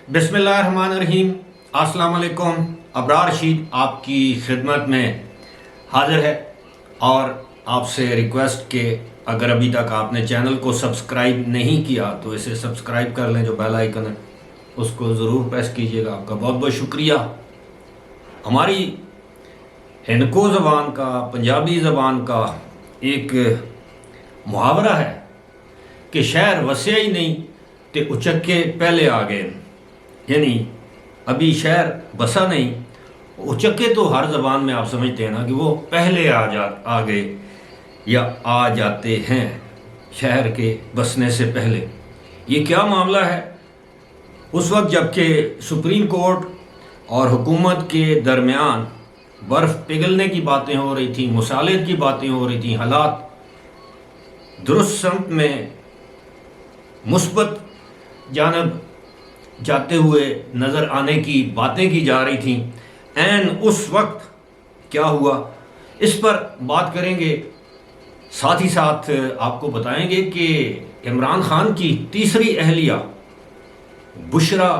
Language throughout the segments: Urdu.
بسم اللہ الرحمن الرحیم۔ السلام علیکم۔ ابرار رشید آپ کی خدمت میں حاضر ہے اور آپ سے ریکویسٹ کہ اگر ابھی تک آپ نے چینل کو سبسکرائب نہیں کیا تو اسے سبسکرائب کر لیں، جو بیل آئیکن ہے اس کو ضرور پریس کیجیے گا۔ آپ کا بہت بہت شکریہ۔ ہماری ہندکو زبان کا، پنجابی زبان کا ایک محاورہ ہے کہ شہر وسیا ہی نہیں تے اچکے پہلے آ گئے، یعنی ابھی شہر بسا نہیں، اچکے تو ہر زبان میں آپ سمجھتے ہیں نا کہ وہ پہلے آ گئے یا آ جاتے ہیں شہر کے بسنے سے پہلے۔ یہ کیا معاملہ ہے؟ اس وقت جب کہ سپریم کورٹ اور حکومت کے درمیان برف پگھلنے کی باتیں ہو رہی تھیں، مصالحت کی باتیں ہو رہی تھیں، حالات درست سمت میں مثبت جانب جاتے ہوئے نظر آنے کی باتیں کی جا رہی تھیں، عین اس وقت کیا ہوا اس پر بات کریں گے۔ ساتھ ہی ساتھ آپ کو بتائیں گے کہ عمران خان کی تیسری اہلیہ بشرا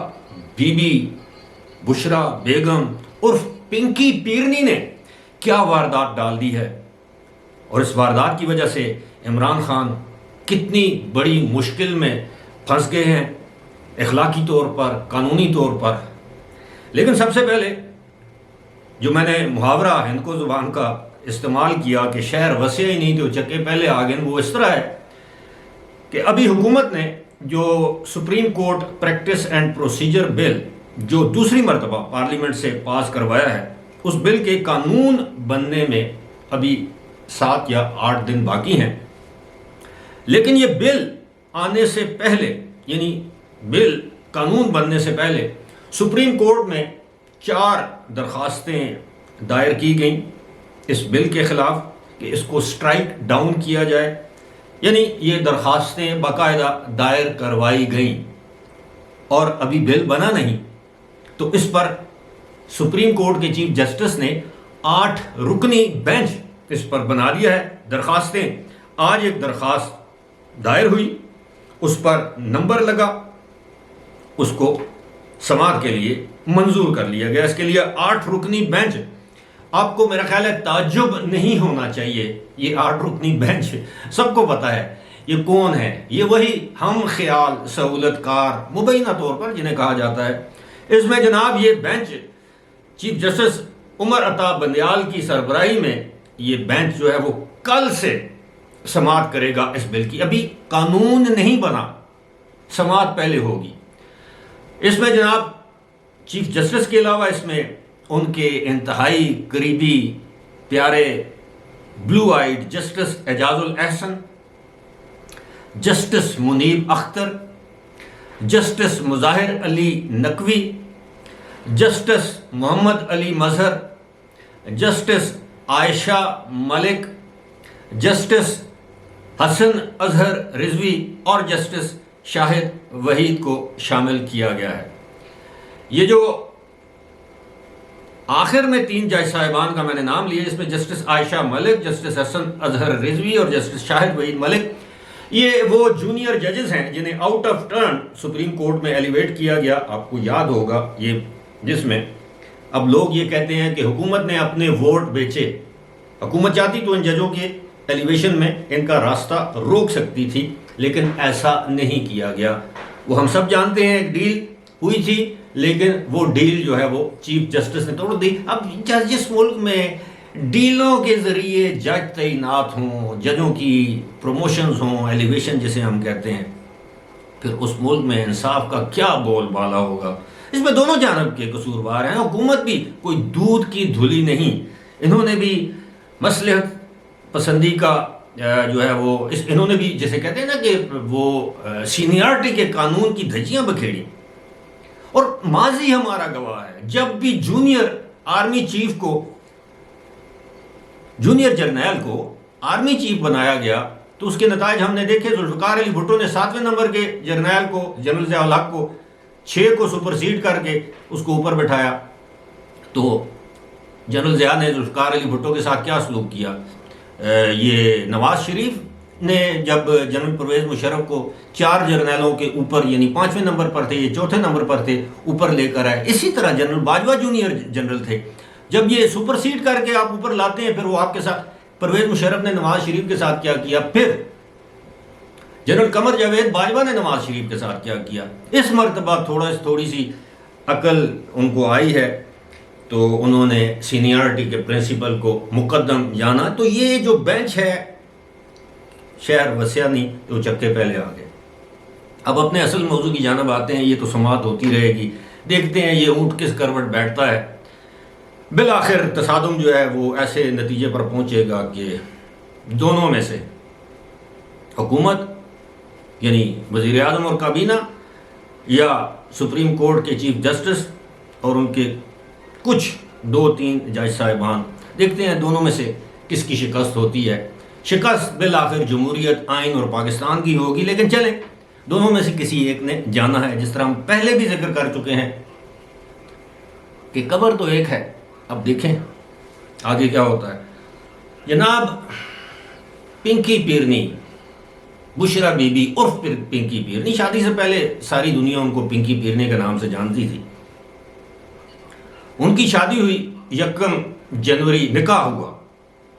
بی بی، بشرا بیگم عرف پنکی پیرنی نے کیا واردات ڈال دی ہے، اور اس واردات کی وجہ سے عمران خان کتنی بڑی مشکل میں پھنس گئے ہیں، اخلاقی طور پر، قانونی طور پر۔ لیکن سب سے پہلے جو میں نے محاورہ ہندکو زبان کا استعمال کیا کہ شہر وسیا ہی نہیں تو چکے پہلے آ گئے، وہ اس طرح ہے کہ ابھی حکومت نے جو supreme court practice and procedure bill جو دوسری مرتبہ پارلیمنٹ سے پاس کروایا ہے، اس بل کے قانون بننے میں ابھی 7 یا 8 دن باقی ہیں۔ لیکن یہ بل آنے سے پہلے، یعنی بل قانون بننے سے پہلے، سپریم کورٹ میں 4 درخواستیں دائر کی گئیں اس بل کے خلاف کہ اس کو سٹرائک ڈاؤن کیا جائے، یعنی یہ درخواستیں باقاعدہ دائر کروائی گئیں اور ابھی بل بنا نہیں۔ تو اس پر سپریم کورٹ کے چیف جسٹس نے 8 رکنی بینچ اس پر بنا دیا ہے درخواستیں۔ آج ایک درخواست دائر ہوئی، اس پر نمبر لگا، اس کو سماعت کے لیے منظور کر لیا گیا۔ اس کے لیے 8 رکنی بینچ، آپ کو میرا خیال ہے تعجب نہیں ہونا چاہیے، یہ 8 رکنی بینچ سب کو پتہ ہے یہ کون ہے، یہ وہی ہم خیال سہولت کار مبینہ طور پر جنہیں کہا جاتا ہے۔ اس میں جناب یہ bench chief justice Umar Ata Bandial کی سربراہی میں یہ بینچ جو ہے وہ کل سے سماعت کرے گا اس بل کی۔ ابھی قانون نہیں بنا، سماعت پہلے ہوگی۔ اس میں جناب چیف جسٹس کے علاوہ اس میں ان کے انتہائی قریبی پیارے بلو I'd justice Ijaz ul Ahsan, justice منیب اختر، جسٹس مظاہر علی نقوی، جسٹس محمد علی مظہر، جسٹس عائشہ ملک، جسٹس حسن اظہر رضوی اور جسٹس شاہد وحید کو شامل کیا گیا ہے۔ یہ جو آخر میں 3 جج صاحبان کا میں نے نام لیا، اس میں جسٹس عائشہ ملک، جسٹس حسن اظہر رضوی اور جسٹس شاہد وحید ملک، یہ وہ جونیئر ججز ہیں جنہیں out of turn supreme court میں ایلیویٹ کیا گیا۔ آپ کو یاد ہوگا یہ، جس میں اب لوگ یہ کہتے ہیں کہ حکومت نے اپنے ووٹ بیچے، حکومت چاہتی تو ان ججوں کے ایلیویشن میں ان کا راستہ روک سکتی تھی، لیکن ایسا نہیں کیا گیا۔ وہ ہم سب جانتے ہیں ایک ڈیل ہوئی تھی، لیکن وہ ڈیل جو ہے وہ چیف جسٹس نے توڑ دی۔ اب جس ملک میں ڈیلوں کے ذریعے جج تعینات ہوں، ججوں کی پروموشنز ہوں، ایلیویشن جسے ہم کہتے ہیں، پھر اس ملک میں انصاف کا کیا بول بالا ہوگا؟ اس میں دونوں جانب کے قصوروار ہیں۔ حکومت بھی کوئی دودھ کی دھلی نہیں، انہوں نے بھی مصلحت پسندی کا جو ہے وہ انہوں نے بھی جسے کہتے ہیں نا کہ وہ سینیارٹی کے قانون کی دھجیاں بکھیڑی۔ اور ماضی ہمارا گواہ ہے، جب بھی جونیئر آرمی چیف کو، جونیئر جرنیل کو آرمی چیف بنایا گیا تو اس کے نتائج ہم نے دیکھے۔ ذوالفقار علی بھٹو نے 7ویں نمبر کے جرنیل کو، جنرل ضیاء الحق کو 6 کو سپرسیڈ کر کے اس کو اوپر بٹھایا۔ تو جنرل ضیاء نے ذوالفقار علی بھٹو کے ساتھ کیا سلوک کیا؟ یہ نواز شریف نے جب جنرل پرویز مشرف کو 4 جرنیلوں کے اوپر یعنی 5ویں نمبر پر تھے، یہ 4تھے نمبر پر تھے، اوپر لے کر آئے. اسی طرح جنرل باجوہ جونیئر جنرل تھے. جب یہ سپر سیڈ کر کے آپ اوپر لاتے ہیں، پھر وہ آپ کے ساتھ پرویز مشرف نے نواز شریف کے ساتھ کیا کیا، پھر جنرل قمر جاوید باجوہ نے نواز شریف کے ساتھ کیا کیا. اس مرتبہ تھوڑی سی عقل ان کو آئی ہے تو انہوں نے سینیارٹی کے پرنسپل کو مقدم جانا. تو یہ جو بینچ ہے شہر وسیع نہیں تو چکے پہلے آ گئے. اب اپنے اصل موضوع کی جانب آتے ہیں. یہ تو سماعت ہوتی رہے گی، دیکھتے ہیں یہ اونٹ کس کروٹ بیٹھتا ہے. بالآخر تصادم جو ہے وہ ایسے نتیجے پر پہنچے گا کہ دونوں میں سے حکومت یعنی وزیر اعظم اور کابینہ یا سپریم کورٹ کے چیف جسٹس اور ان کے کچھ 2-3 جج صاحبان، دیکھتے ہیں دونوں میں سے کس کی شکست ہوتی ہے. شکست بالآخر جمہوریت، آئین اور پاکستان کی ہوگی، لیکن چلیں دونوں میں سے کسی ایک نے جانا ہے. جس طرح ہم پہلے بھی ذکر کر چکے ہیں کہ قبر تو ایک ہے. اب دیکھیں آگے کیا ہوتا ہے. جناب پنکی پیرنی، بشرا بی بی عرف پنکی پیرنی، شادی سے پہلے ساری دنیا ان کو پنکی پیرنی کے نام سے جانتی تھی. ان کی شادی ہوئی 1 جنوری، نکاح ہوا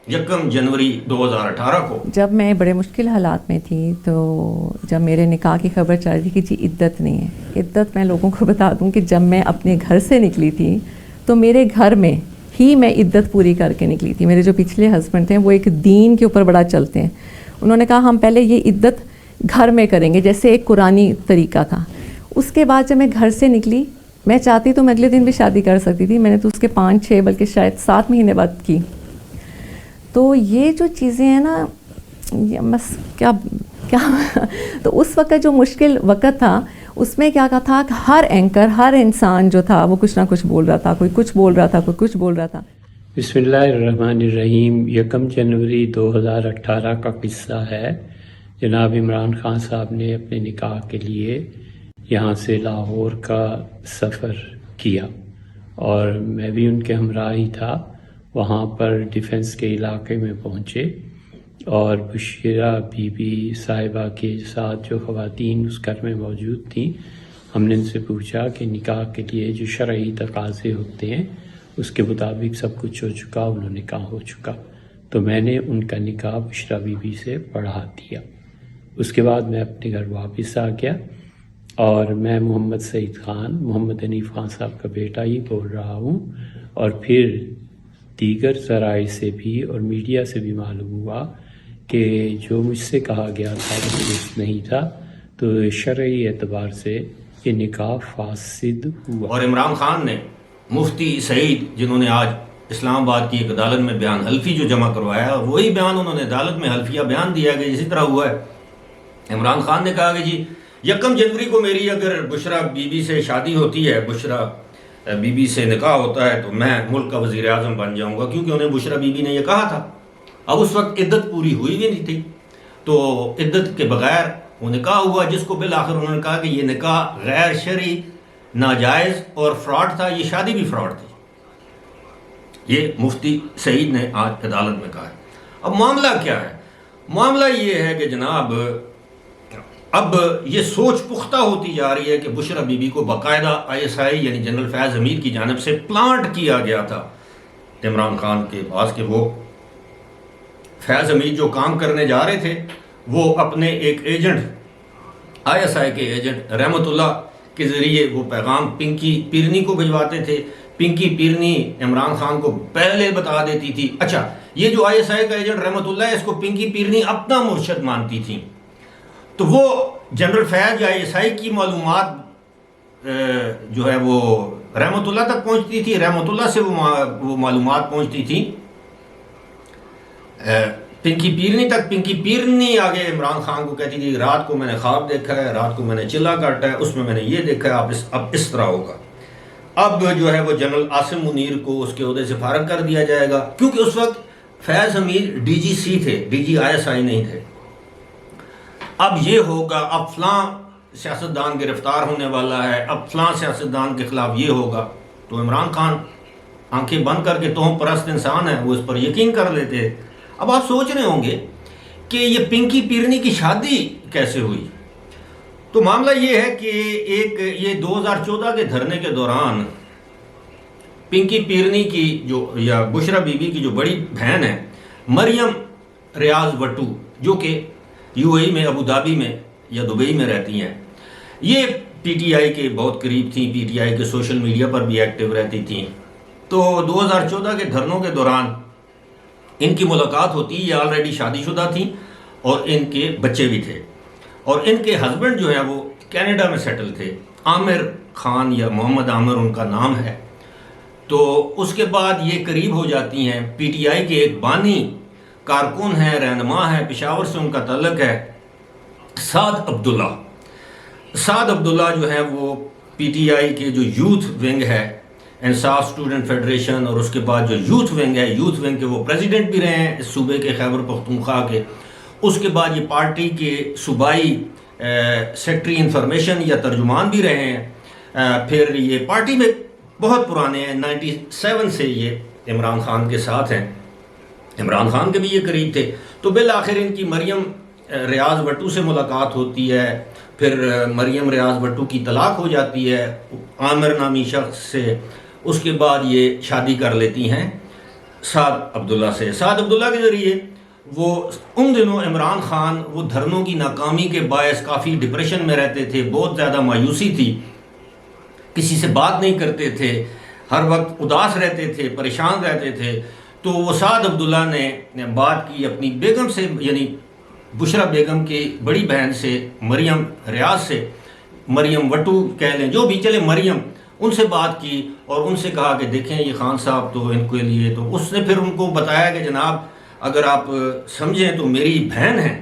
1 جنوری 2018 کو. جب میں بڑے مشکل حالات میں تھی تو جب میرے نکاح کی خبر چل رہی تھی کہ جی عدت نہیں ہے. عدت میں لوگوں کو بتا دوں کہ جب میں اپنے گھر سے نکلی تھی تو میرے گھر میں ہی میں عدت پوری کر کے نکلی تھی. میرے جو پچھلے ہسبینڈ تھے وہ ایک دین کے اوپر بڑا چلتے ہیں. انہوں نے کہا ہم پہلے یہ عدت گھر میں کریں گے، جیسے ایک قرآنی طریقہ تھا. اس کے بعد جب میں گھر سے نکلی، میں چاہتی تو میں اگلے دن بھی شادی کر سکتی تھی. میں نے تو اس کے 5-6 بلکہ شاید 7 مہینے بعد کی. تو یہ جو چیزیں ہیں نا، بس کیا تو اس وقت جو مشکل وقت تھا اس میں کیا تھا کہ ہر اینکر، ہر انسان جو تھا وہ کچھ نہ کچھ بول رہا تھا. کوئی کچھ بول رہا تھا، کوئی کچھ بول رہا تھا. بسم اللہ الرحمن الرحیم. 1 جنوری 2018 کا قصہ ہے. جناب عمران خان صاحب نے اپنے نکاح کے لیے یہاں سے لاہور کا سفر کیا اور میں بھی ان کے ہمراہ ہی تھا. وہاں پر ڈیفنس کے علاقے میں پہنچے اور بشیرہ بی بی صاحبہ کے ساتھ جو خواتین اس گھر میں موجود تھیں، ہم نے ان سے پوچھا کہ نکاح کے لیے جو شرعی تقاضے ہوتے ہیں اس کے مطابق سب کچھ ہو چکا، انہوں نے کہا ہو چکا. تو میں نے ان کا نکاح بشرا بی بی سے پڑھا دیا. اس کے بعد میں اپنے گھر واپس آ گیا اور میں محمد سعید خان، محمد حنیف خان صاحب کا بیٹا ہی بول رہا ہوں. اور پھر دیگر ذرائع سے بھی اور میڈیا سے بھی معلوم ہوا کہ جو مجھ سے کہا گیا تھا وہ درست نہیں تھا. تو شرعی اعتبار سے یہ نکاح فاسد ہوا. اور عمران خان نے مفتی سعید، جنہوں نے آج اسلام آباد کی ایک عدالت میں بیان حلفی جو جمع کروایا، وہی بیان انہوں نے عدالت میں حلفیہ بیان دیا کہ اسی طرح ہوا ہے. عمران خان نے کہا کہ جی 1 جنوری کو میری اگر بشرا بی بی سے شادی ہوتی ہے، بشرا بی بی سے نکاح ہوتا ہے تو میں ملک کا وزیر اعظم بن جاؤں گا، کیونکہ انہیں بشرا بی بی نے یہ کہا تھا. اب اس وقت عدت پوری ہوئی بھی نہیں تھی تو عدت کے بغیر وہ نکاح ہوا، جس کو بالآخر انہوں نے کہا کہ یہ نکاح غیر شرعی، ناجائز اور فراڈ تھا. یہ شادی بھی فراڈ تھی. یہ مفتی سعید نے آج عدالت میں کہا ہے. اب معاملہ کیا ہے؟ معاملہ یہ ہے کہ جناب اب یہ سوچ پختہ ہوتی جا رہی ہے کہ بشرا بی بی کو باقاعدہ ISI یعنی جنرل فیض حمید کی جانب سے پلانٹ کیا گیا تھا عمران خان کے پاس کہ وہ فیض حمید جو کام کرنے جا رہے تھے وہ اپنے ایک ایجنٹ ISI کے ایجنٹ رحمت اللہ کے ذریعے وہ پیغام پنکی پیرنی کو بھجواتے تھے. پنکی پیرنی عمران خان کو پہلے بتا دیتی تھی. اچھا، یہ جو ISI کا ایجنٹ رحمت اللہ ہے، اس کو پنکی پیرنی اپنا مرشد مانتی تھی. تو وہ جنرل فیض یا ISI کی معلومات جو ہے وہ رحمت اللہ تک پہنچتی تھی، رحمت اللہ سے وہ معلومات پہنچتی تھی پنکی پیرنی تک. پنکی پیرنی آگے عمران خان کو کہتی تھی رات کو میں نے خواب دیکھا ہے، رات کو میں نے چلا کاٹا ہے، اس میں میں نے یہ دیکھا ہے، اب اس طرح ہوگا. اب جو ہے وہ جنرل عاصم منیر کو اس کے عہدے سے فارغ کر دیا جائے گا، کیونکہ اس وقت فیض حمید DGC تھے، DG ISI نہیں تھے. اب یہ ہوگا، اب فلاں سیاستدان گرفتار ہونے والا ہے، اب فلاں سیاستدان کے خلاف یہ ہوگا. تو عمران خان آنکھیں بند کر کے توہم پرست انسان ہے، وہ اس پر یقین کر لیتے. اب آپ سوچ رہے ہوں گے کہ یہ پنکی پیرنی کی شادی کیسے ہوئی. تو معاملہ یہ ہے کہ یہ 2014 کے دھرنے کے دوران پنکی پیرنی کی یا بشرا بی بی کی جو بڑی بہن ہے مریم ریاض وٹو، جو کہ UAE میں ابو دھابی میں یا دبئی میں رہتی ہیں، یہ PTI کے بہت قریب تھیں، PTI کے سوشل میڈیا پر بھی ایکٹیو رہتی تھیں. تو 2014 کے دھرنوں کے دوران ان کی ملاقات ہوتی، یہ آلریڈی شادی شدہ تھیں اور ان کے بچے بھی تھے، اور ان کے ہسبینڈ جو ہے وہ کینیڈا میں سیٹل تھے، عامر خان یا محمد عامر ان کا نام ہے. تو اس کے بعد یہ قریب ہو جاتی ہیں. PTI کے ایک بانی کارکن ہیں، رہنما ہیں، پشاور سے ان کا تعلق ہے، سعد عبداللہ. سعد عبداللہ جو ہے وہ PTI کے جو یوتھ ونگ ہے، انصاف اسٹوڈنٹ فیڈریشن، اور اس کے بعد جو یوتھ ونگ ہے، یوتھ ونگ کے وہ پریزیڈنٹ بھی رہے ہیں اس صوبے کے، خیبر پختونخوا کے. اس کے بعد یہ پارٹی کے صوبائی سیکٹری انفارمیشن یا ترجمان بھی رہے ہیں. پھر یہ پارٹی میں بہت پرانے ہیں، 97 سے یہ عمران خان کے ساتھ ہیں، عمران خان کے بھی یہ قریب تھے. تو بالآخر ان کی مریم ریاض وٹو سے ملاقات ہوتی ہے، پھر مریم ریاض وٹو کی طلاق ہو جاتی ہے عامر نامی شخص سے. اس کے بعد یہ شادی کر لیتی ہیں سعد عبداللہ سے. سعد عبداللہ کے ذریعے وہ ان دنوں عمران خان وہ دھرنوں کی ناکامی کے باعث کافی ڈپریشن میں رہتے تھے، بہت زیادہ مایوسی تھی، کسی سے بات نہیں کرتے تھے، ہر وقت اداس رہتے تھے، پریشان رہتے تھے. تو وہ سعد عبداللہ نے بات کی اپنی بیگم سے، یعنی بشرا بیگم کی بڑی بہن سے، مریم ریاض سے، مریم وٹو کہہ لیں، جو بھی چلے، مریم، ان سے بات کی اور ان سے کہا کہ دیکھیں یہ خان صاحب تو ان کے لیے، تو اس نے پھر ان کو بتایا کہ جناب اگر آپ سمجھیں تو میری بہن ہیں،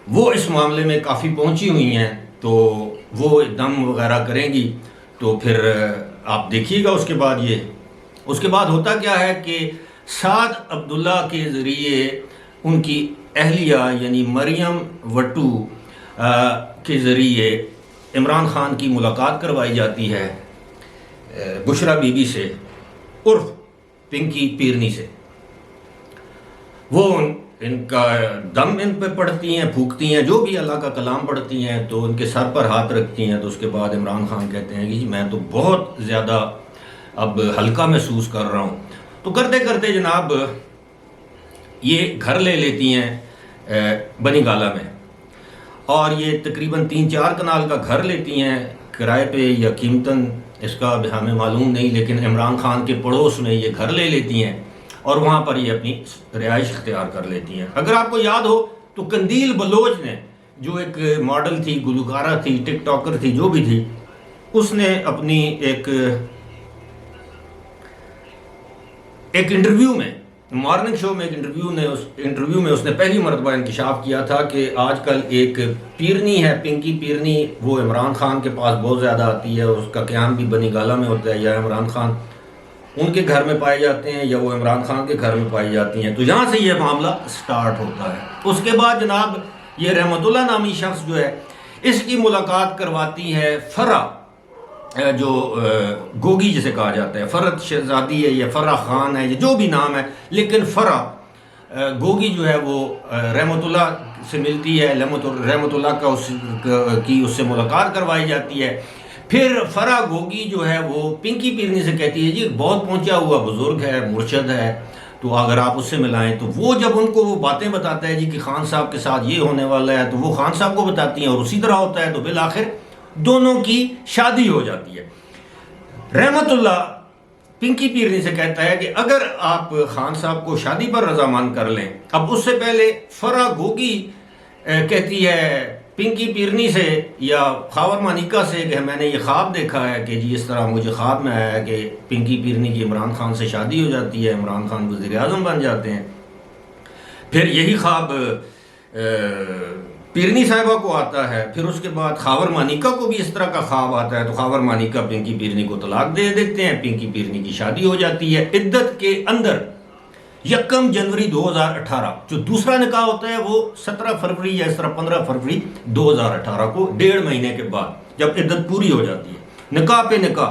وہ اس معاملے میں کافی پہنچی ہوئی ہیں، تو وہ دم وغیرہ کریں گی. تو پھر آپ دیکھیے گا اس کے بعد ہوتا کیا ہے کہ سعد عبداللہ کے ذریعے ان کی اہلیہ یعنی مریم وٹو کے ذریعے عمران خان کی ملاقات کروائی جاتی ہے بشرا بی بی سے، عرف پنکی پیرنی سے. وہ ان کا دم ان پہ پڑھتی ہیں، پھونکتی ہیں، جو بھی اللہ کا کلام پڑھتی ہیں، تو ان کے سر پر ہاتھ رکھتی ہیں. تو اس کے بعد عمران خان کہتے ہیں کہ جی میں تو بہت زیادہ اب ہلکا محسوس کر رہا ہوں. تو کرتے کرتے جناب یہ گھر لے لیتی ہیں بنی گالہ میں، اور یہ تقریباً 3-4 کنال کا گھر لیتی ہیں کرائے پہ یا قیمتاً، اس کا ہمیں معلوم نہیں، لیکن عمران خان کے پڑوس میں یہ گھر لے لیتی ہیں اور وہاں پر یہ اپنی رہائش اختیار کر لیتی ہیں. اگر آپ کو یاد ہو تو قندیل بلوچ نے، جو ایک ماڈل تھی، گلوکارہ تھی، ٹک ٹاکر تھی، جو بھی تھی، اس نے اپنی ایک انٹرویو میں، مارننگ شو میں ایک انٹرویو میں اس نے پہلی مرتبہ انکشاف کیا تھا کہ آج کل ایک پیرنی ہے، پنکی پیرنی، وہ عمران خان کے پاس بہت زیادہ آتی ہے، اس کا قیام بھی بنی گالہ میں ہوتا ہے، یا عمران خان ان کے گھر میں پائے جاتے ہیں یا وہ عمران خان کے گھر میں پائی جاتی ہیں. تو یہاں سے یہ معاملہ سٹارٹ ہوتا ہے. اس کے بعد جناب یہ رحمت اللہ نامی شخص جو ہے، اس کی ملاقات کرواتی ہے فرح، جو گوگی جسے کہا جاتا ہے، فرحت شہزادی ہے یا فرح خان ہے، جو بھی نام ہے، لیکن فرح گوگی جو ہے وہ رحمت اللہ سے ملتی ہے، رحمت اللہ کی اس سے ملاقات کروائی جاتی ہے. پھر فرح گوگی جو ہے وہ پنکی پیرنی سے کہتی ہے جی بہت پہنچا ہوا بزرگ ہے، مرشد ہے، تو اگر آپ اس سے ملائیں. تو وہ جب ان کو وہ باتیں بتاتا ہے جی کہ خان صاحب کے ساتھ یہ ہونے والا ہے، تو وہ خان صاحب کو بتاتی ہیں اور اسی طرح ہوتا ہے. تو بالآخر دونوں کی شادی ہو جاتی ہے. رحمت اللہ پنکی پیرنی سے کہتا ہے کہ اگر آپ خان صاحب کو شادی پر رضامند کر لیں. اب اس سے پہلے فرح گوگی کہتی ہے پنکی پیرنی سے یا خاور مانیکا سے کہ میں نے یہ خواب دیکھا ہے کہ جی اس طرح مجھے خواب میں آیا ہے کہ پنکی پیرنی کی عمران خان سے شادی ہو جاتی ہے، عمران خان وزیر اعظم بن جاتے ہیں. پھر یہی خواب پیرنی صاحبہ کو آتا ہے. پھر اس کے بعد خاور مانیکا کو بھی اس طرح کا خواب آتا ہے، تو خاور مانیکا پنکی پیرنی کو طلاق دے دیتے ہیں، پنکی پیرنی کی شادی ہو جاتی ہے. عدت کے اندر 1 جنوری 2018 جو دوسرا نکاح ہوتا ہے وہ 17 فروری یا اس طرح 15 فروری 2018 کو 1.5 مہینے کے بعد جب عدت پوری ہو جاتی ہے، نکاح پہ نکاح